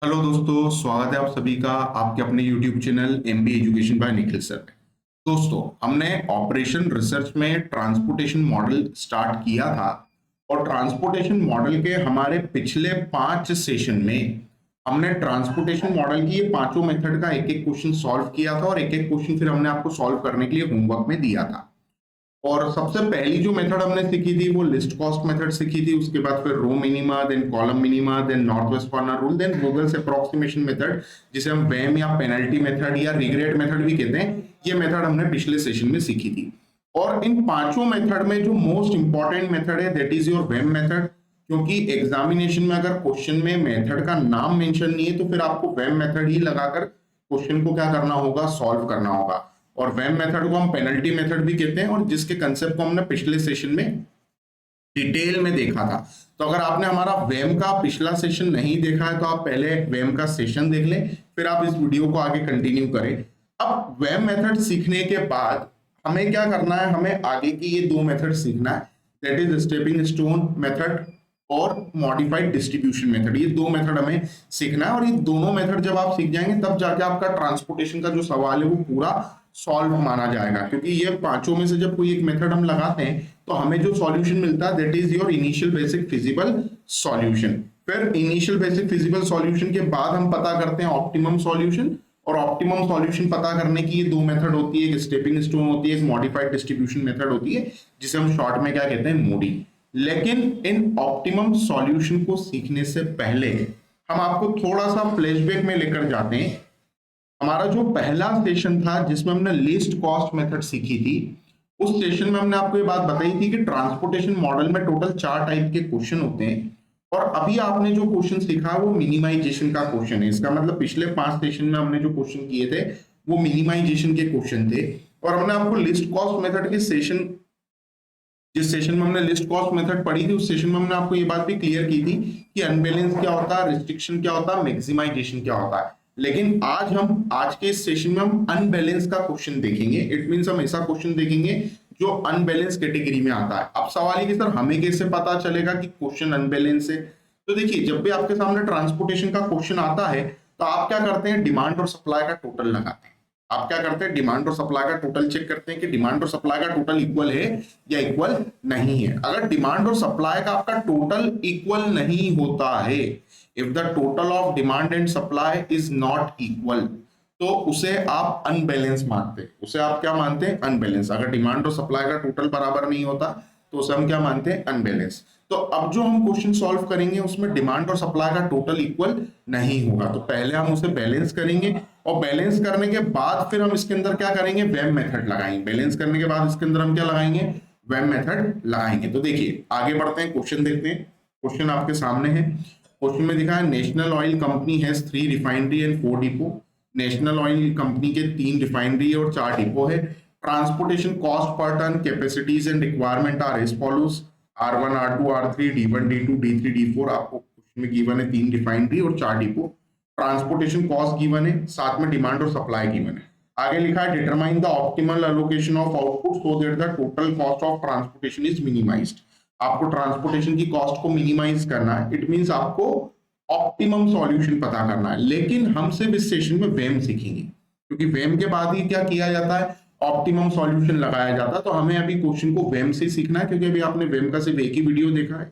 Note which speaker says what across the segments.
Speaker 1: Hello दोस्तों, स्वागत है आप सभी का आपके अपने YouTube channel MB education by Nikhil sir में। दोस्तों, हमने ऑपरेशन रिसर्च में ट्रांसपोर्टेशन मॉडल स्टार्ट किया था और ट्रांसपोर्टेशन मॉडल के हमारे पिछले 5 सेशन में हमने ट्रांसपोर्टेशन मॉडल की ये पांचों मेथड का एक एक क्वेश्चन सॉल्व किया था और एक एक क्वेश्चन फिर हमने आपको सॉल्व करने के लिए होमवर्क में दिया था। और सबसे पहली जो मेथड हमने सीखी थी वो लिस्ट कॉस्ट मेथड सीखी थी। उसके बाद फिर row minima, then column minima, then north west corner rule, then Vogel's approximation method, जिसे हम वेम या पेनल्टी मेथड या रिग्रेट मेथड भी कहते हैं। ये मेथड हमने पिछले सेशन में सीखी थी। और इन पांचों मेथड में जो मोस्ट इंपॉर्टेंट मेथड है दैट इज योर वेम मेथड, क्योंकि एग्जामिनेशन में अगर क्वेश्चन में मेथड का नाम मेंशन नहीं है तो फिर आपको वेम मेथड ही लगाकर क्वेश्चन को क्या करना होगा, सॉल्व करना होगा। और वेम मेथड को हम पेनल्टी मेथड भी कहते हैं और जिसके कंसेप्ट को हमने पिछले सेशन में डिटेल में देखा था। तो अगर आपने हमारा वेम का पिछला सेशन नहीं देखा है तो आप पहले वेम का सेशन देख लें, फिर आप इस वीडियो को आगे कंटिन्यू करें। अब वेम मेथड सीखने के बाद हमें क्या करना है, हमें आगे की ये दो मेथड सीखना है, that is stepping stone method और मॉडिफाइड डिस्ट्रीब्यूशन मेथड। ये दो मेथड हमें सीखना है और ये दोनों मेथड जब आप सीख जाएंगे तब जाके आपका ट्रांसपोर्टेशन का जो सवाल है वो पूरा सॉल्व माना जाएगा। क्योंकि ये पांचों में से जब कोई एक मेथड हम लगाते हैं तो हमें जो सॉल्यूशन मिलता है that is your initial basic feasible solution. फिर इनिशियल बेसिक फिजिबल सॉल्यूशन के बाद हम पता करते हैं ऑप्टिमम सॉल्यूशन। और ऑप्टिमम सॉल्यूशन पता करने की ये दो मेथड होती है, एक स्टेपिंग स्टोन होती है, एक मॉडिफाइड डिस्ट्रीब्यूशन मेथड होती है, जिसे हम शॉर्ट में क्या कहते हैं, मोडी। लेकिन इन ऑप्टिमम सॉल्यूशन को सीखने से पहले हम आपको थोड़ा सा फ्लैशबैक में लेकर जाते हैं। हमारा जो पहला सेशन था जिसमें हमने लिस्ट कॉस्ट मेथड सीखी थी, उस सेशन में हमने आपको ये बात बताई थी कि ट्रांसपोर्टेशन मॉडल में टोटल 4 टाइप के क्वेश्चन होते हैं और अभी आपने जो क्वेश्चन सीखा वो मिनिमाइजेशन का क्वेश्चन है। इसका मतलब पिछले 5 सेशन में हमने जो क्वेश्चन किए थे वो मिनिमाइजेशन के क्वेश्चन थे। और हमने आपको लिस्ट कॉस्ट मेथड के सेशन, जिस सेशन में हमने लिस्ट कॉस्ट मेथड पढ़ी थी उस सेशन में हमने आपको ये बात भी क्लियर की थी कि अनबैलेंस क्या होता है, रिस्ट्रिक्शन क्या होता है, मैक्सिमाइजेशन क्या होता है। लेकिन आज के इस सेशन में हम अनबैलेंस का क्वेश्चन देखेंगे। इट मींस हम ऐसा क्वेश्चन देखेंगे जो अनबैलेंस कैटेगरी में आता है। अब सवाल है कि सर हमें कैसे पता चलेगा कि क्वेश्चन अनबैलेंस है? तो देखिए, जब भी आपके सामने ट्रांसपोर्टेशन का क्वेश्चन आता है तो आप क्या करते हैं, डिमांड और सप्लाई का टोटल लगाते हैं। आप क्या करते हैं, डिमांड और सप्लाई का टोटल चेक करते हैं कि डिमांड और सप्लाई का टोटल इक्वल है या इक्वल नहीं है। अगर डिमांड और सप्लाई का आपका टोटल इक्वल नहीं होता है, if the total of demand and supply is not equal, तो उसे आप अनबैलेंस मानते हैं। उसे आप क्या मानते हैं, अनबैलेंस। अगर डिमांड और सप्लाई का टोटल बराबर नहीं होता तो उसे हम क्या मानते हैं, अनबैलेंस। तो अब जो हम क्वेश्चन सॉल्व करेंगे उसमें डिमांड और सप्लाई का टोटल इक्वल नहीं होगा, तो पहले हम उसे बैलेंस करेंगे और बैलेंस करने के बाद फिर हम इसके अंदर क्या करेंगे, वेम मेथड लगाएंगे। बैलेंस करने के बाद इसके अंदर हम क्या लगाएंगे, वेम मेथड लगाएंगे। तो देखिए आगे बढ़ते हैं, क्वेश्चन देखते हैं। क्वेश्चन आपके सामने है। क्वेश्चन में दिखा है national oil company has 3 refinery and 4 depot. National oil company के 3 रिफाइनरी और 4 डिपो है। Transportation cost per ton, capacities and requirement are as follows. R1, R2, R3, D1, D2, D3, D4 आपको क्वेश्चन में given है, 3 refinery और 4 depot. Transportation cost given है, साथ में डिमांड और सप्लाई गिवन है। आगे लिखा है determine the optimal allocation of output so that the total cost of transportation is minimised. आपको ट्रांसपोर्टेशन की कॉस्ट को मिनिमाइज करना है। इट मींस आपको ऑप्टिमम सॉल्यूशन पता करना है। लेकिन हम सिर्फ इस सेशन में वेम सीखेंगे, क्योंकि वेम के बाद ही क्या किया जाता है, ऑप्टिमम सॉल्यूशन लगाया जाता है। तो हमें अभी क्वेश्चन को वेम से सीखना है, क्योंकि अभी आपने वेम का सिर्फ एक ही वीडियो देखा है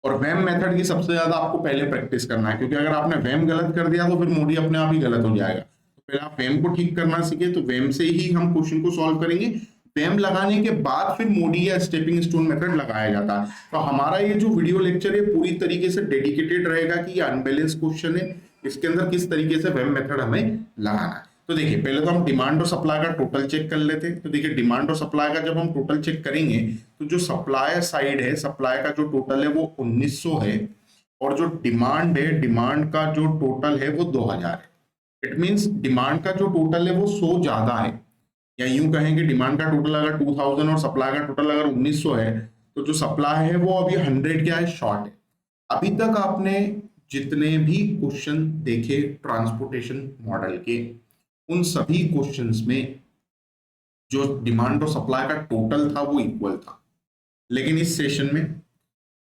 Speaker 1: और वेम मेथड की सबसे ज्यादा आपको पहले प्रैक्टिस करना है। क्योंकि अगर आपने वेम गलत कर दिया तो फिर मोडी अपने आप ही गलत हो जाएगा। तो पहले आप वेम को ठीक करना सीखे, तो वेम से ही हम क्वेश्चन को सॉल्व करेंगे। वेम लगाने के बाद फिर मोडी या स्टेपिंग स्टोन मेथड लगाया जाता है। तो हमारा ये जो वीडियो लेक्चर है पूरी तरीके से डेडिकेटेड रहेगा कि ये अनबैलेंस क्वेश्चन है, इसके अंदर किस तरीके से वेम मेथड हमें लगाना है। तो देखिए पहले तो हम डिमांड और सप्लाई का टोटल चेक कर लेते हैं। तो देखिए डिमांड और सप्लाई का जब हम टोटल चेक करेंगे तो जो सप्लाई साइड है, सप्लाई का जो टोटल है वो 1900 है और जो डिमांड है, डिमांड का जो टोटल है वो 2000 है। इट मींस डिमांड का जो टोटल है वो 100 ज्यादा है, या यूं कहेंगे डिमांड का टोटल अगर 2000 और सप्लाई का टोटल अगर 1900 है तो जो सप्लाई है वो अभी 100 क्या है, शॉर्ट है। अभी तक आपने जितने भी क्वेश्चन देखे ट्रांसपोर्टेशन मॉडल के, उन सभी क्वेश्चंस में जो डिमांड और सप्लाई का टोटल था वो इक्वल था। लेकिन इस सेशन में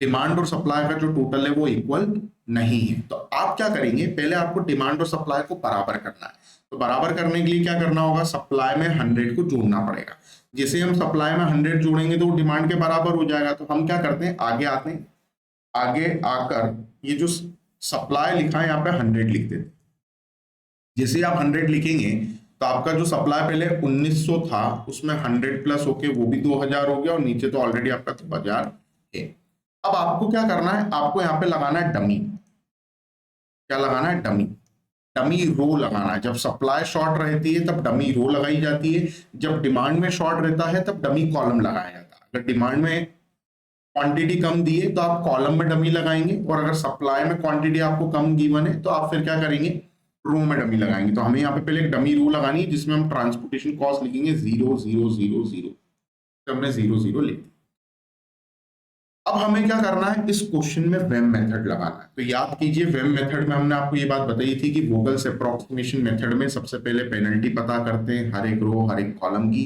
Speaker 1: डिमांड और सप्लाई का जो टोटल है वो इक्वल नहीं है। तो आप क्या करेंगे, पहले आपको डिमांड और सप्लाई को बराबर करना है। तो बराबर करने के लिए क्या करना होगा, सप्लाई में 100 को जोड़ना पड़ेगा। जैसे हम सप्लाई में 100 जोड़ेंगे तो डिमांड के बराबर हो जाएगा। तो हम क्या करते हैं, आगे आते हैं, आगे आकर ये जो सप्लाई लिखा है यहाँ पे 100 लिख देते हैं। जैसे आप 100 लिखेंगे तो आपका जो सप्लाई पहले 1900 था उसमें 100 प्लस होके वो भी 2000 हो गया, और नीचे तो ऑलरेडी आपका 2000 है। अब आपको क्या करना है, आपको यहाँ पे लगाना है डमी। क्या लगाना है, डमी। डमी रो लगाना है। जब सप्लाई शॉर्ट रहती है तब डमी रो लगाई जाती है, जब डिमांड में शॉर्ट रहता है तब डमी कॉलम लगाया जाता है। अगर डिमांड में क्वांटिटी कम दी है तो आप कॉलम में डमी लगाएंगे, और अगर सप्लाई में क्वांटिटी आपको कम गिवन है तो आप फिर क्या करेंगे, रो में डमी लगाएंगे। तो हमें यहाँ पे पहले एक डमी रो लगानी है जिसमें हम ट्रांसपोर्टेशन कॉस्ट लिखेंगे 0 0 0 0। तो हमने 0 0 लिख दिया। अब हमें क्या करना है, इस क्वेश्चन में वेम मेथड लगाना है। तो याद कीजिए, वेम मेथड में हमने आपको ये बात बताई थी कि वोगल्स अप्रोक्सीमेशन मेथड में सबसे पहले पेनल्टी पता करते हैं हर एक रो हर एक कॉलम की।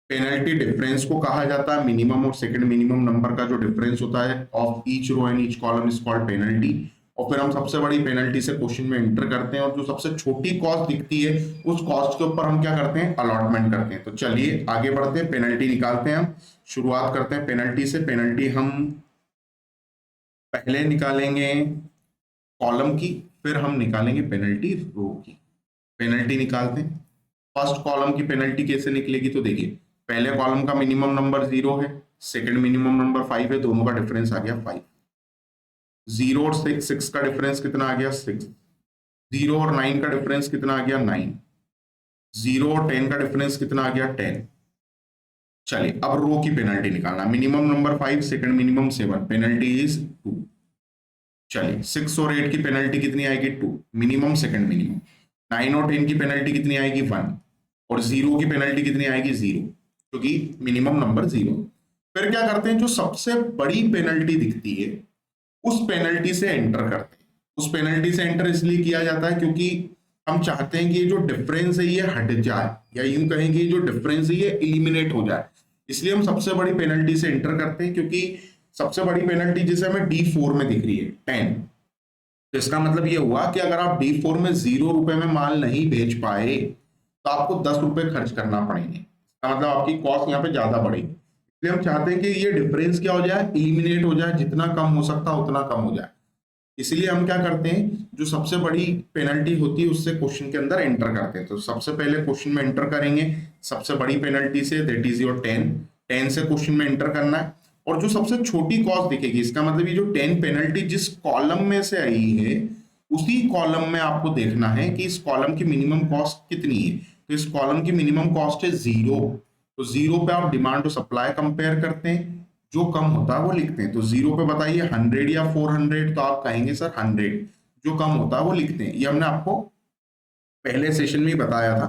Speaker 1: पेनल्टी डिफरेंस को कहा जाता है मिनिमम और सेकंड मिनिमम नंबर का जो डिफरेंस होता है of each row and each column is called penalty. और फिर हम सबसे बड़ी पेनल्टी से क्वेश्चन में एंटर करते हैं, और जो सबसे छोटी कॉस्ट दिखती है उस कॉस्ट के ऊपर हम क्या करते हैं, अलॉटमेंट करते हैं। तो चलिए आगे बढ़ते हैं, पेनल्टी निकालते हैं। हम शुरुआत करते हैं पेनल्टी से। पेनल्टी हम पहले निकालेंगे कॉलम की, फिर हम निकालेंगे पेनल्टी रो की। पेनल्टी निकालते हैं। फर्स्ट कॉलम की पेनल्टी कैसे निकलेगी, तो देखिए पहले कॉलम का मिनिमम नंबर 0 है, सेकंड मिनिमम नंबर 5 है, दोनों का डिफरेंस आ गया 5। 0 और 6 का डिफरेंस कितना आ गया 6। 0 और 9 का डिफरेंस कितना आ गया 9। 0 और 10 का डिफरेंस कितना आ गया 10। चलिए अब रो की पेनल्टी निकालना। Minimum number 5, second minimum 7, penalty is 2। चलिए 6 और 8 की पेनल्टी कितनी आएगी 2, मिनिमम सेकंड मिनिमम। 9 और 10 की पेनल्टी कितनी आएगी 1, और 0 की पेनल्टी कितनी आएगी 0, क्योंकि मिनिमम नंबर 0। फिर क्या करते हैं, जो सबसे बड़ी पेनल्टी दिखती है उस पेनल्टी से एंटर करते हैं। उस पेनल्टी से एंटर इसलिए किया जाता है क्योंकि हम चाहते हैं कि ये जो डिफरेंस है ये हट जाए, या यूं कहें कि ये जो डिफरेंस है ये इलिमिनेट हो जाए। इसलिए हम सबसे बड़ी पेनल्टी से एंटर करते हैं, क्योंकि सबसे बड़ी पेनल्टी जैसे हमें D4 में दिख रही है 10। तो इसका मतलब ये हुआ कि अगर आप D4 में 0 रुपए में माल नहीं बेच पाए तो आपको 10 रुपए खर्च करना पड़ेंगे। इसका मतलब आपकी कॉस्ट यहाँ पे ज्यादा बढ़ेगी। इसलिए हम चाहते हैं कि ये डिफरेंस क्या हो जाए, इलिमिनेट हो जाए, जितना कम हो सकता है उतना कम हो जाए। इसलिए हम क्या करते हैं, जो सबसे बड़ी पेनल्टी होती है उससे क्वेश्चन के अंदर एंटर करते हैं। तो सबसे पहले क्वेश्चन में एंटर करेंगे सबसे बड़ी पेनल्टी से, दैट इज योर 10 से क्वेश्चन में एंटर करना है। और जो सबसे छोटी कॉस्ट दिखेगी, इसका मतलब ये जो 10 पेनल्टी जिस कॉलम में से आई है उसी कॉलम में आपको देखना है कि इस कॉलम की मिनिमम कॉस्ट कितनी है। तो इस कॉलम की मिनिमम कॉस्ट है 0। तो 0 पे आप डिमांड और सप्लाई कंपेयर करते हैं, जो कम होता है वो लिखते हैं। तो 0 पे बताइए 100 या 400, तो आप कहेंगे सर 100। जो कम होता है वो लिखते हैं। ये हमने आपको पहले सेशन में ही बताया था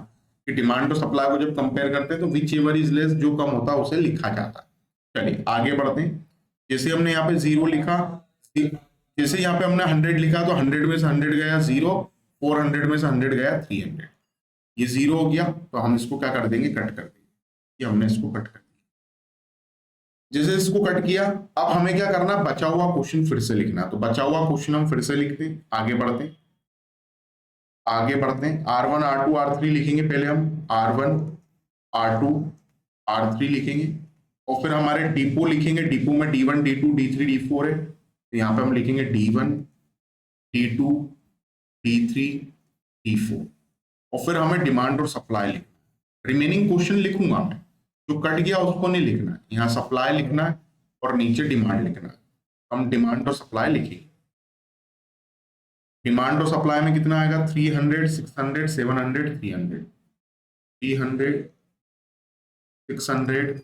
Speaker 1: कि डिमांड और सप्लाई को जब कंपेयर करते हैं तो विच एवर इज लेस, जो कम होता है उसे लिखा जाता है। चलिए आगे बढ़ते हैं। जैसे हमने यहाँ पे 0 लिखा, जैसे यहाँ पे हमने 100 लिखा तो 100 में से 100 गया 0, 400 में से 100 गया 300। ये 0 हो गया, तो हम इसको क्या कर देंगे, कट कर देंगे। ये हमने इसको कट कर दिया। जैसे इसको कट किया, अब हमें क्या करना, बचा हुआ क्वेश्चन फिर से लिखना। तो बचा हुआ क्वेश्चन हम फिर से लिखते हैं। आगे बढ़ते हैं, आगे बढ़ते हैं। R1 R2 R3 लिखेंगे। पहले हम R1 R2 R3 लिखेंगे, और फिर हमारे डिपो लिखेंगे। डिपो में D1 D2 D3 D4 है, तो यहाँ पे हम लिखेंगे D1 D2 D3 D4। और फिर हमें डिमांड और सप्लाई लिखना। रिमेनिंग क्वेश्चन लिखूंगा मैं, जो कट गया उसको नहीं लिखना है। यहाँ सप्लाई लिखना है और नीचे डिमांड लिखना है। हम डिमांड और सप्लाई लिखेंगे। डिमांड और सप्लाई में कितना आएगा, 300 600 700 300। 300 600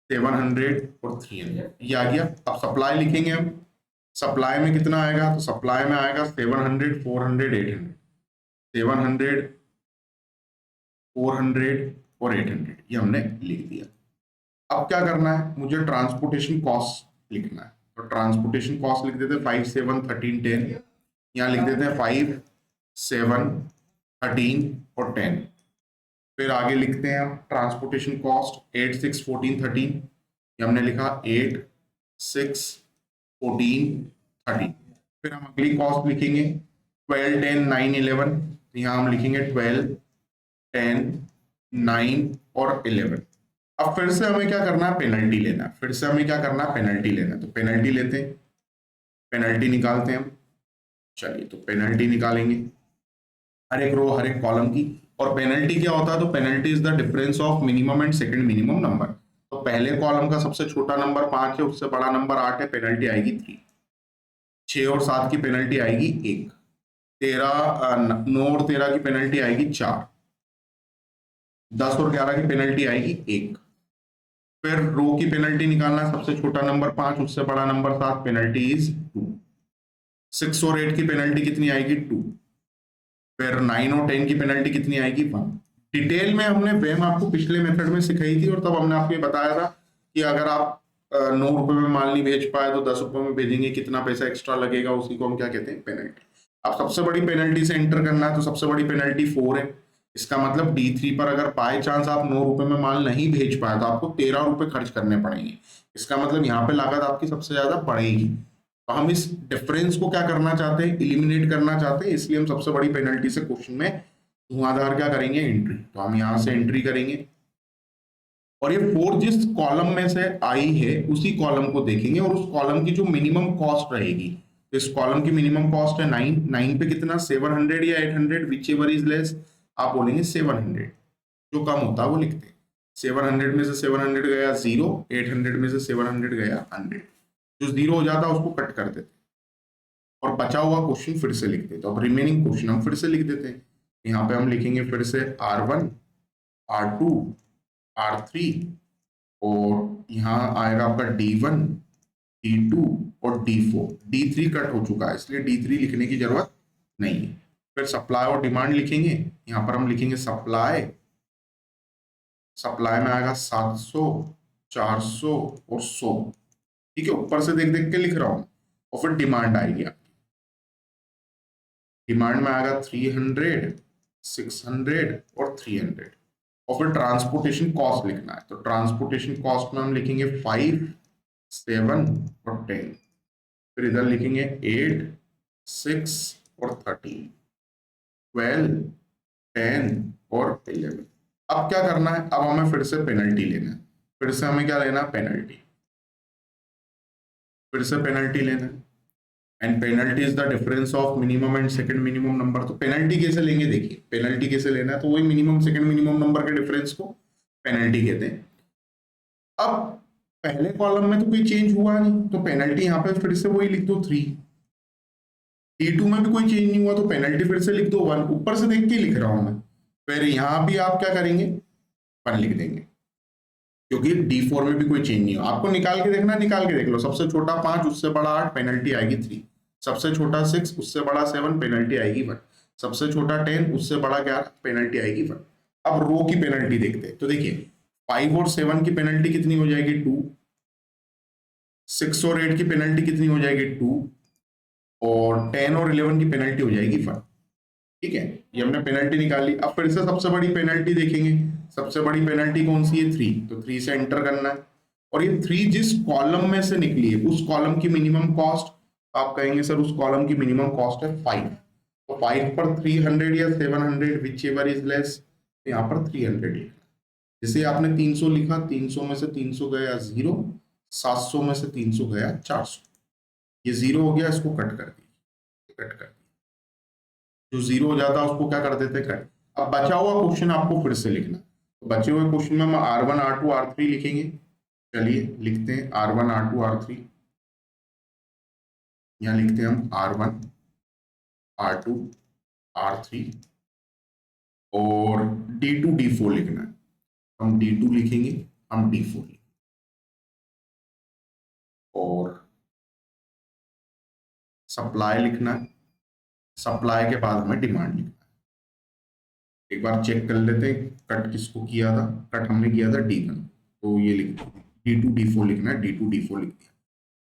Speaker 1: 700 और 300 ये आ गया। अब सप्लाई लिखेंगे हम। सप्लाई में कितना आएगा, तो सप्लाई में आएगा 700 400 800। 700 400 और 800 ये हमने लिख दिया। अब क्या करना है, मुझे ट्रांसपोर्टेशन कॉस्ट लिखना है। तो ट्रांसपोर्टेशन कॉस्ट लिख देते हैं 5 7 13 10। यहाँ लिख देते हैं 5 7 13 और 10। फिर आगे लिखते हैं हम ट्रांसपोर्टेशन कॉस्ट 8 6 14 13। ये हमने लिखा 8 6 14 13। फिर हम अगली कॉस्ट लिखेंगे 12, 10, 9, 11। यहाँ हम लिखेंगे 12, 10, 9 और 11। अब फिर से हमें क्या करना है, पेनल्टी लेना है। फिर से हमें क्या करना है, पेनल्टी लेना है। तो पेनल्टी लेते हैं, पेनल्टी निकालते हैं हम। चलिए, तो पेनल्टी निकालेंगे हर एक रो हर एक कॉलम की। और पेनल्टी क्या होता है, तो penalty is the difference of minimum and second minimum number. तो पहले कॉलम का सबसे छोटा नंबर 5 है, उससे बड़ा नंबर 8 है, पेनल्टी आएगी 3। 6 और 7 की पेनल्टी आएगी 1। 9 और 13 की पेनल्टी आएगी 4। 10 और 11 की पेनल्टी आएगी 1। फिर रो की पेनल्टी निकालना है, सबसे छोटा नंबर 5, उससे बड़ा नंबर 7, पेनल्टी इज 2। 6 और 8 की पेनल्टी कितनी आएगी, 2। फिर 9 और 10 की पेनल्टी कितनी आएगी, 1। डिटेल में हमने वेम आपको पिछले मेथड में सिखाई थी, और तब हमने आपको ये बताया था कि अगर आप 9 रुपए में माल नहीं भेज पाए तो 10 रुपए में भेजेंगे, कितना पैसा एक्स्ट्रा लगेगा, उसी को हम क्या कहते हैं, पेनल्टी। अब सबसे बड़ी पेनल्टी से एंटर करना है, तो सबसे बड़ी पेनल्टी 4 है। इसका मतलब D3 पर अगर बाय चांस आप 9 रुपए में माल नहीं भेज पाए तो आपको 13 रुपए खर्च करने पड़ेंगे। इसका मतलब यहाँ पे लागत आपकी सबसे ज्यादा बढ़ेगी। तो हम इस डिफरेंस को क्या करना चाहते हैं, इलिमिनेट करना चाहते हैं, इसलिए हम सबसे बड़ी पेनल्टी से क्वेश्चन में धुआंधार क्या करेंगे, एंट्री। तो हम यहां से एंट्री करेंगे, और ये 4 जिस कॉलम में से आई है उसी कॉलम को देखेंगे, और उस कॉलम की जो मिनिमम कॉस्ट रहेगी, तो इस कॉलम की मिनिमम कॉस्ट है 9। 9 पे कितना, 700 या 800, विच एवर इज लेस। आप बोलेंगे 700, जो कम होता है वो लिखते हैं। 700 में से 700 गया 0, 800 में से 700 गया 100। जो 0 हो जाता है उसको कट कर देते, और बचा हुआ क्वेश्चन फिर से लिख देते। तो अब रिमेनिंग क्वेश्चन हम फिर से लिख देते हैं। यहाँ पे हम लिखेंगे फिर से R1, R2, R3, और यहाँ आएगा आपका D1, D2 और D4। D3 कट हो चुका है, इसलिए D3 लिखने की जरूरत नहीं है। फिर सप्लाई और डिमांड लिखेंगे। यहाँ पर हम लिखेंगे सप्लाई। सप्लाई में आएगा 700, 400 और 100। ठीक है, ऊपर से देख देख के लिख रहा हूं। और फिर डिमांड आएगी आपकी। डिमांड में आएगा 300, 600 और 300। और फिर ट्रांसपोर्टेशन कॉस्ट लिखना है, तो ट्रांसपोर्टेशन कॉस्ट में हम लिखेंगे 5, 7 और 10। फिर इधर लिखेंगे 8, 6 और 13, 12, 10 और 11। अब क्या करना है, अब हमें फिर से पेनल्टी लेना है। फिर से हमें क्या लेना है, पेनल्टी। फिर से पेनल्टी लेना है, and penalty is the difference of minimum and second minimum number. तो पेनल्टी कैसे लेंगे, देखिए पेनल्टी कैसे लेना है, तो वही मिनिमम सेकंड मिनिमम नंबर के डिफरेंस को पेनल्टी कहते हैं। अब पहले कॉलम में तो कोई चेंज हुआ नहीं, तो पेनल्टी यहाँ पे फिर से वही लिख दो 3। D2 में भी कोई चेंज नहीं हुआ, तो पेनल्टी फिर से लिख दो 1। ऊपर से देख के लिख रहा हूं मैं। फिर यहां भी आप क्या करेंगे, 1 लिख देंगे, क्योंकि D4 में भी कोई चेंज नहीं हुआ। आपको निकाल के देखना, निकाल के देख लो। सबसे छोटा 5, उससे बड़ा 8, पेनल्टी आएगी 3। सबसे छोटा 6, उससे बड़ा 7, पेनल्टी आएगी 1। सबसे छोटा 10, उससे बड़ा 11, पेनल्टी आएगी 1। अब रो की पेनल्टी देखते हैं, तो देखिए 5 और 7 की पेनल्टी कितनी हो जाएगी, 2। 6 और 8 की पेनल्टी कितनी हो जाएगी, 2। और 10 और 11 की पेनल्टी हो जाएगी 1। ठीक है, ये हमने पेनल्टी निकाली। अब फिर से सबसे बड़ी पेनल्टी देखेंगे। सबसे बड़ी पेनल्टी कौन सी है, 3। तो 3 से एंटर करना है, और ये 3 जिस कॉलम में से निकली है उस कॉलम की मिनिमम कॉस्ट, आप कहेंगे सर उस कॉलम की मिनिमम कॉस्ट है 5। तो 5 पर 300 या 700, विच एवर इज लेस। तो यहाँ पर 300 लिखा। जैसे आपने 300 लिखा, 300 में से 300 गया 0, 700 में से 300 गया 400। ये 0 हो गया, इसको कट कर दिया, कट कर। जो 0 हो जाता है उसको क्या कर देते, कट। अब बचा हुआ क्वेश्चन आपको फिर से लिखना। तो बचे हुए क्वेश्चन में हम R1, R2, R3 लिखेंगे। चलिए लिखते हैं R1, R2, R3। यहाँ लिखते हैं हम R1, R2, R3, और D2, D4 लिखना है। हम D2 लिखेंगे, हम D4 लिखेंगे, और सप्लाई लिखना है। सप्लाई के बाद हमें डिमांड लिखना है। एक बार चेक कर लेते हैं कट किसको किया था। कट हमने किया था D1, तो ये लिख D2, D4 लिखना है। D2, D4 लिख दिया।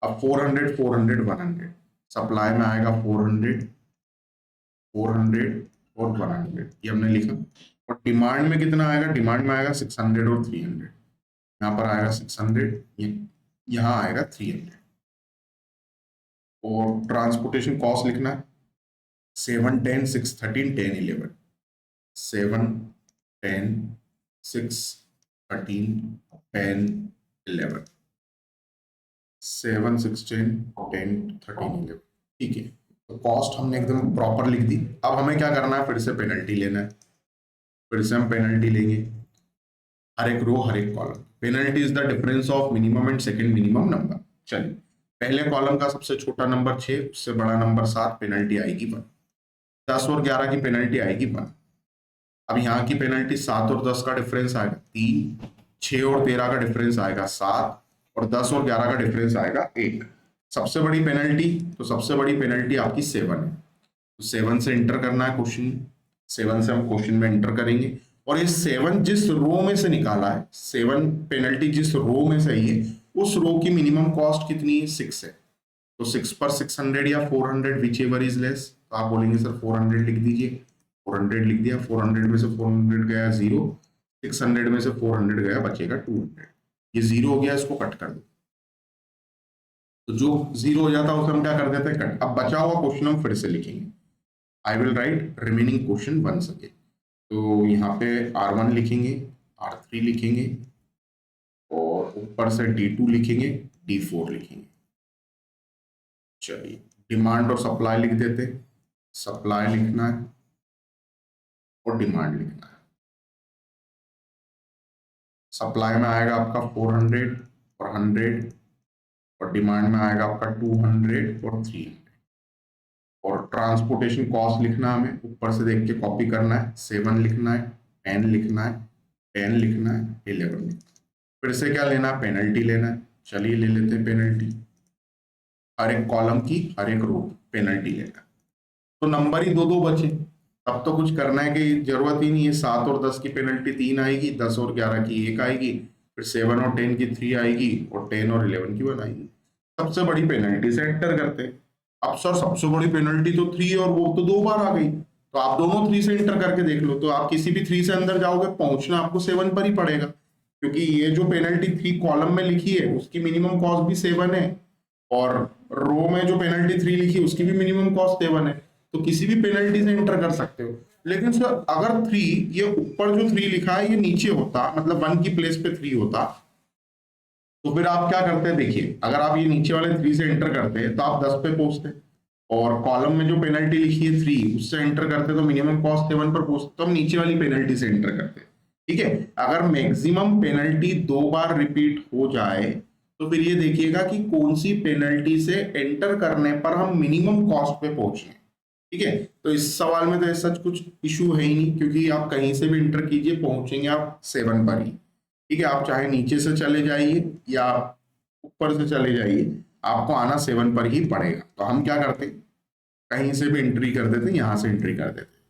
Speaker 1: अब 400, 400, 100। सप्लाई में आएगा 400, 400 और 100, ये हमने लिखा। और डिमांड में कितना आएगा, डिमांड में आएगा 600 और 300। यहाँ पर आएगा 600, यहाँ आएगा 300। और ट्रांसपोर्टेशन कॉस्ट लिखना है 7, 10, 6, 13, 10, 11, 7, 10, 6, 13, 10, 11, 7, 6, 10, 10, 13, 11। ठीक है, तो कॉस्ट हमने एकदम प्रॉपर लिख दी। अब हमें क्या करना है, फिर से पेनल्टी लेना है। फिर से हम पेनल्टी लेंगे, हर एक रो हर एक column. Penalty is the difference of minimum and second minimum number. चलिए, पहले कॉलम का सबसे छोटा नंबर 6, उससे बड़ा नंबर 7, पेनल्टी आएगी 1। 10 और 11 की पेनल्टी आएगी 1। अब यहाँ की पेनल्टी 7 और 10 का डिफरेंस आएगा 3, 6 और 13 का डिफरेंस आएगा 7, और 10 और 11 का डिफरेंस आएगा 1। सबसे बड़ी पेनल्टी, तो सबसे बड़ी पेनल्टी आपकी 7 है, तो 7 से इंटर करना है क्वेश्चन। 7 से हम क्वेश्चन में इंटर करेंगे, और ये 7 जिस रो में से निकाला है, 7 पेनल्टी जिस रो में से है, उस रो की मिनिमम कॉस्ट कितनी है, 6 है। तो 6 पर 600 या 400 विच एवर इज लेस, तो आप बोलेंगे सर 400 लिख दीजिए। 400 लिख दिया, 400 में से 400 गया 0, 600 में से 400 गया, बचेगा 200। ये 0 हो गया, इसको कट कर दो। तो जो 0 हो जाता है उसे हम क्या कर देते हैं, कट। अब बचा हुआ क्वेश्चन हम फिर से लिखेंगे। I will write remaining question once again. तो यहाँ पे R1 लिखेंगे, R3 लिखेंगे, और ऊपर से D2 लिखेंगे, D4 लिखेंगे। चलिए, डिमांड और सप्लाई लिख देते। सप्लाई लिखना है और डिमांड लिखना है। सप्लाई में आएगा आपका 400 और 100, और डिमांड में आएगा आपका 200 और 300। और ट्रांसपोर्टेशन कॉस्ट लिखना, हमें ऊपर से देख के कॉपी करना है। 7 लिखना है, 10 लिखना है, 10 लिखना है, 11 लिखना है। फिर से क्या लेना है, पेनल्टी लेना है। चलिए ले लेते हैं पेनल्टी, हर एक कॉलम की हर एक रो पेनल्टी लेना है। तो नंबर ही दो दो बचे, अब तो कुछ करना है कि जरूरत ही नहीं है। 7 और 10 की पेनल्टी 3 आएगी, 10 और 11 की 1 आएगी, फिर 7 और 10 की 3 आएगी, और 10 और 11 की 1 आएगी। सबसे बड़ी पेनल्टी से एंटर करते हैं। अब सर सबसे बड़ी पेनल्टी तो 3 और वो तो 2 बार आ गई, तो आप दोनों 3 से एंटर करके देख लो। तो आप किसी भी 3 से अंदर जाओगे, पहुंचना आपको 7 पर ही पड़ेगा, क्योंकि ये जो पेनल्टी 3 कॉलम में लिखी है उसकी मिनिमम कॉस्ट भी 7 है, और रो में जो पेनल्टी 3 लिखी है उसकी भी मिनिमम कॉस्ट 7 है। तो किसी भी पेनल्टी से एंटर कर सकते हो। लेकिन सर अगर 3, ये ऊपर जो 3 लिखा है ये नीचे होता, मतलब 1 की प्लेस पे 3 होता, तो फिर आप क्या करते हैं, देखिए अगर आप ये नीचे वाले 3 से एंटर करते हैं तो आप 10 पे पहुंचते, और कॉलम में जो पेनल्टी लिखी है 3 उससे एंटर करते तो मिनिमम कॉस्ट 7 पर पहुंचते, तो हम नीचे वाली पेनल्टी से एंटर करते। ठीक है, अगर मैक्सिमम पेनल्टी 2 बार रिपीट हो जाए तो फिर ये देखिएगा कि कौन सी पेनल्टी से एंटर करने पर हम मिनिमम कॉस्ट पे पहुंचे। ठीक है, तो इस सवाल में तो ऐसा कुछ इशू है ही नहीं, क्योंकि आप कहीं से भी एंटर कीजिए पहुंचेंगे आप 7 पर ही। ठीक है, आप चाहे नीचे से चले जाइए या ऊपर से चले जाइए, आपको आना 7 पर ही पड़ेगा। तो हम क्या करते, कहीं से भी एंट्री कर देते, यहां से एंट्री कर देते।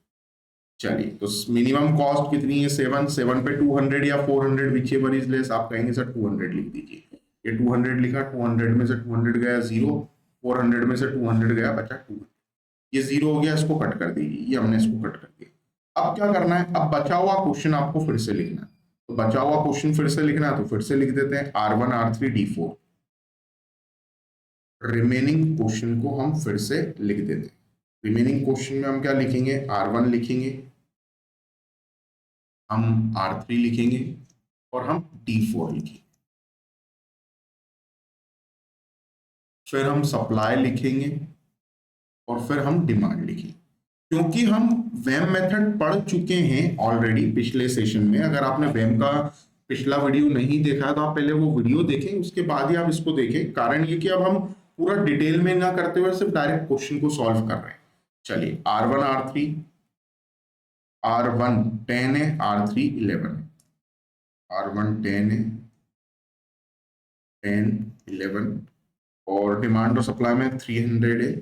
Speaker 1: चलिए, तो मिनिमम कॉस्ट कितनी है, 7। 7 पे 200 या 400 विच एवर इज लेस, आप कहेंगे सर 200 लिख दीजिए। ये 200 लिखा, 200 में से 200 गया 0, 400 में से 200 गया, बचा 200। ये 0 हो गया, इसको कट कर दीजिए, ये हमने इसको कट कर दिया। अब क्या करना है, अब बचा हुआ क्वेश्चन आपको फिर से लिखना है। तो बचा हुआ क्वेश्चन फिर से लिखना है, तो फिर से लिख देते हैं R1 R3 D4। Remaining question को हम फिर से लिख देते हैं। रिमेनिंग क्वेश्चन में हम क्या लिखेंगे, R1 लिखेंगे, हम R3 लिखेंगे, और हम D4 लिखेंगे। फिर हम सप्लाई लिखेंगे, और फिर हम डिमांड लिखेंगे। क्योंकि हम वेम मेथड पढ़ चुके हैं ऑलरेडी पिछले सेशन में। अगर आपने वेम का पिछला वीडियो नहीं देखा है तो आप पहले वो वीडियो देखें, उसके बाद ही आप इसको देखें। कारण ये कि अब हम पूरा डिटेल में ना करते हुए सिर्फ डायरेक्ट क्वेश्चन को सॉल्व कर रहे हैं। चलिए, R1 R3, R1 10 है, R3 11 है। R1 10 है, 10 11, और डिमांड और सप्लाई में 300 है।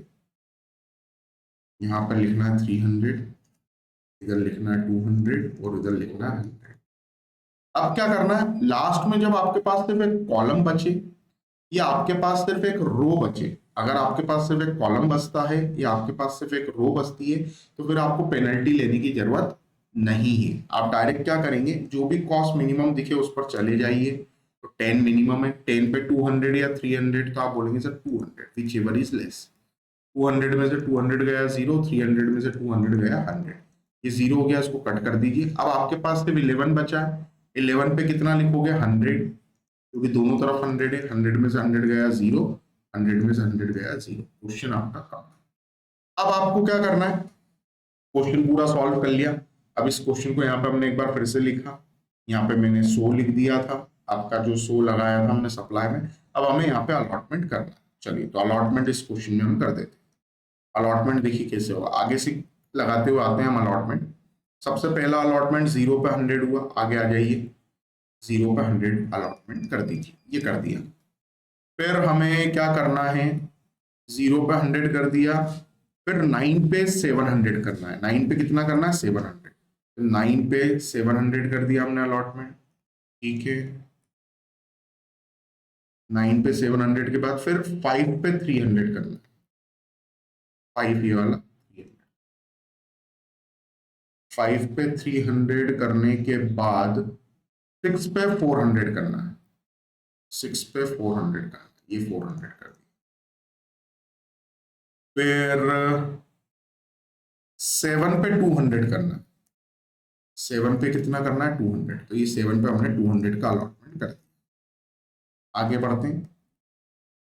Speaker 1: यहाँ पर लिखना है 300, इधर लिखना है 200, और इधर लिखना है 100। अब क्या करना है, लास्ट में जब आपके पास सिर्फ एक कॉलम बचे या आपके पास सिर्फ एक रो बचे, अगर आपके पास सिर्फ एक कॉलम बचता है या आपके पास सिर्फ एक रो बचती है, तो फिर आपको पेनल्टी लेने की जरूरत नहीं है। आप डायरेक्ट क्या करेंगे, जो भी कॉस्ट मिनिमम दिखे उस पर चले जाइए। तो 10 मिनिमम है, 10 पे 200 या 300, तो आप बोलेंगे sir 200 which ever is less. 200 में से 200 गया 0, 300 में से 200 गया 100, ये 0 हो गया, इसको कट कर दीजिए। अब आपके पास सिर्फ 11 बचा है, 11 पे कितना लिखोगे 100, क्योंकि दोनों तरफ 100 है, 100 में से 100 गया 0, 100 में से 100 गया 0, क्वेश्चन आपका कम। अब आपको क्या करना है, क्वेश्चन पूरा सॉल्व कर लिया। अब इस क्वेश्चन को यहाँ पे हमने एक बार फिर से लिखा, यहाँ पे मैंने 100 लिख दिया था, आपका जो 100 लगाया था हमने सप्लाई में। अब हमें यहाँ पे अलॉटमेंट करना है। चलिए तो अलॉटमेंट इस क्वेश्चन में हम कर देते हैं। अलॉटमेंट देखिए कैसे होगा, आगे से लगाते हुए आते हैं हम अलॉटमेंट। सबसे पहला अलॉटमेंट 0 पे 100 हुआ, आगे आ जाइए, 0 पे 100 अलॉटमेंट कर दीजिए, ये कर दिया। फिर हमें क्या करना है, 0 पे 100 कर दिया, फिर 9 पे 700 करना है। 9 पे कितना करना है 700, 9 पे 700 कर दिया हमने अलॉटमेंट, ठीक है। 9 पे 700 के बाद फिर 5 पे 300 करना है, 5 ये वाला 5 पे 300 करने के बाद 6 पे 400 करना है, 6 पे 400 करना है, ये 400 कर दिया। फिर 7 पे 200 करना है, 7 पे कितना करना है 200, तो ये 7 पे हमने 200 का अलॉटमेंट कर दिया। आगे बढ़ते हैं,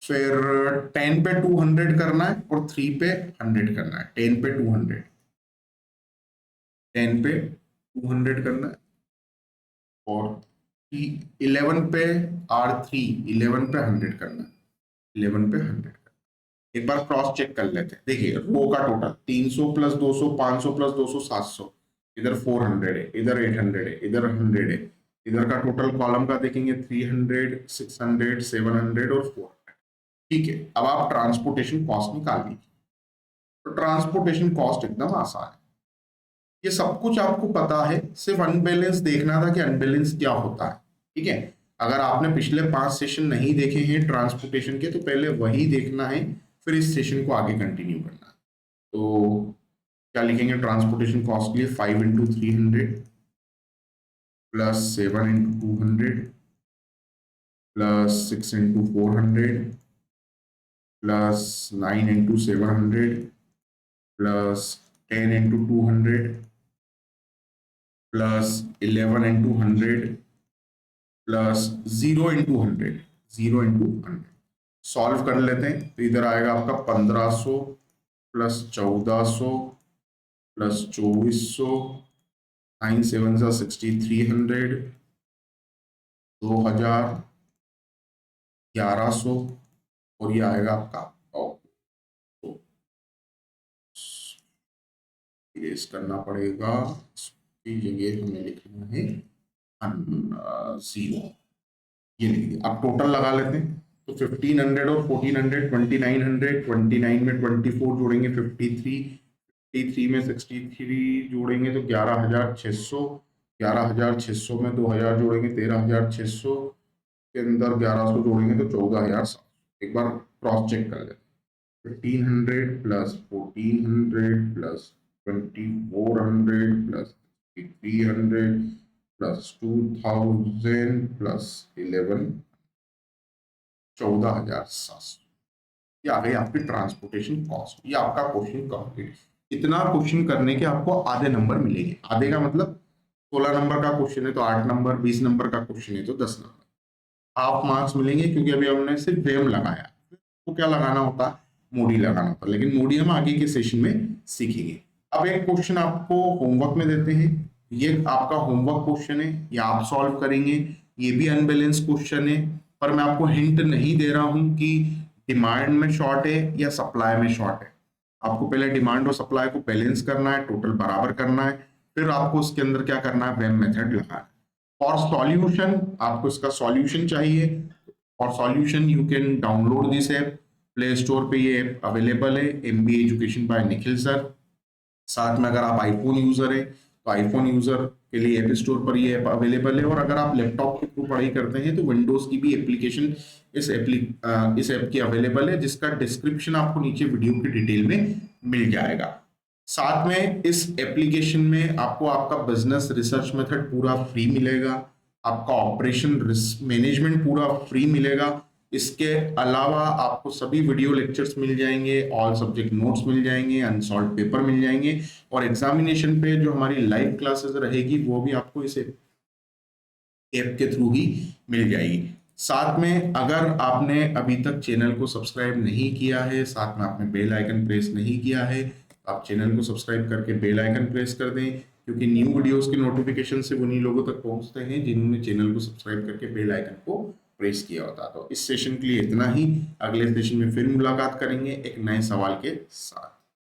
Speaker 1: फिर 10 पे 200 करना है और 3 पे 100 करना है। 10 पे 200, 10 पे 200 करना है, और 11 पे R3, 11 पे 100 करना है, 11 पे 100 करना है। एक बार क्रॉस चेक कर लेते हैं। देखिए रो का टोटल 300 प्लस 200, 500 प्लस 200 700, इधर 400 है, इधर 800 है, इधर 100 है, इधर का टोटल कॉलम का देखेंगे 300, 600, 700 और 400, ठीक है। अब आप ट्रांसपोर्टेशन कॉस्ट निकाल लीजिए। तो ट्रांसपोर्टेशन कॉस्ट एकदम आसान है, ये सब कुछ आपको पता है, सिर्फ अनबैलेंस देखना था कि अनबैलेंस क्या होता है, ठीक है। अगर आपने पिछले 5 सेशन नहीं देखे हैं ट्रांसपोर्टेशन के, तो पहले वही देखना है, फिर इस सेशन को आगे कंटिन्यू करना है। तो क्या लिखेंगे ट्रांसपोर्टेशन कॉस्ट के लिए, 5 into 300 plus 7 into 200 plus 6 into 400 plus 9 into 700 plus 10 into 200 plus 11 into 100 plus 0 into 100, 0 into 100। Solve कर लेते हैं, तो इधर आएगा आपका 1500 प्लस 1400 प्लस 2400, 9 7 जा 6300, 2000, 1100, और ये आएगा आपका इरेज करना पड़ेगा, इसकी जगह हमें लिखना है 0, ये लिख दिया। अब टोटल लगा लेते हैं, तो 1500 और 1400 2900, 29 में 24 जोड़ेंगे 53, 53 में 63 जोड़ेंगे तो 11600, 11600 में 2000 जोड़ेंगे 13600, के अंदर 1100 जोड़ेंगे तो 14700। एक बार क्रॉस चेक कर लेते हैं, 1500 plus 1400 plus 2400 plus 300 plus 2000 plus 11, 14700, ये आ गई आपकी ट्रांसपोर्टेशन कॉस्ट। ये आपका क्वेश्चन कंप्लीट। इतना क्वेश्चन करने के आपको आधे नंबर मिलेंगे। आधे का मतलब 16 नंबर का क्वेश्चन है तो 8 नंबर, 20 नंबर का क्वेश्चन है तो 10 नंबर। हाफ मार्क्स मिलेंगे, क्योंकि अभी हमने सिर्फ वेम लगाया, तो क्या लगाना होता है, मोडी लगाना होता है, लेकिन मोडी हम आगे के सेशन में सीखेंगे। अब एक क्वेश्चन आपको होमवर्क में देते हैं, ये आपका होमवर्क क्वेश्चन है, ये आप सॉल्व करेंगे। ये भी अनबैलेंस क्वेश्चन है, पर मैं आपको हिंट नहीं दे रहा हूं कि डिमांड में शॉर्ट है या सप्लाई में शॉर्ट है। आपको पहले डिमांड और सप्लाई को बैलेंस करना है, टोटल बराबर करना है, फिर आपको उसके अंदर क्या करना है, वेम मेथड लगाना है। फॉर सॉल्यूशन आपको इसका सॉल्यूशन चाहिए। For solution you can download this app, play store पे ये ऐप अवेलेबल है, MBA education by Nikhil sir. साथ में अगर आप आईफोन यूजर है तो आईफोन यूजर के लिए ऐप स्टोर पर ये ऐप अवेलेबल है, और अगर आप लैपटॉप के थ्रू पढ़ाई करते हैं तो विंडोज की भी एप्लीकेशन इस ऐप की अवेलेबल है, जिसका डिस्क्रिप्शन आपको नीचे वीडियो की डिटेल में मिल जाएगा। साथ में इस एप्लीकेशन में आपको आपका बिजनेस रिसर्च मेथड पूरा फ्री मिलेगा, आपका ऑपरेशन रिस्क मैनेजमेंट पूरा फ्री मिलेगा, इसके अलावा आपको सभी वीडियो लेक्चर्स मिल जाएंगे, ऑल सब्जेक्ट नोट्स मिल जाएंगे, अनसॉल्व पेपर मिल जाएंगे, और एग्जामिनेशन पे जो हमारी लाइव क्लासेस रहेगी वो भी आपको इस ऐप के थ्रू ही मिल जाएगी। साथ में अगर आपने अभी तक चैनल को सब्सक्राइब नहीं किया है, साथ में आपने बेल आइकन प्रेस नहीं किया है, आप चैनल को सब्सक्राइब करके बेल आइकन प्रेस कर दें, क्योंकि न्यू वीडियोस के नोटिफिकेशन से उन्हीं लोगों तक पहुंचते हैं जिन्होंने चैनल को सब्सक्राइब करके बेल आइकन को प्रेस किया होता। तो इस सेशन के लिए इतना ही, अगले सेशन में फिर मुलाकात करेंगे एक नए सवाल के साथ।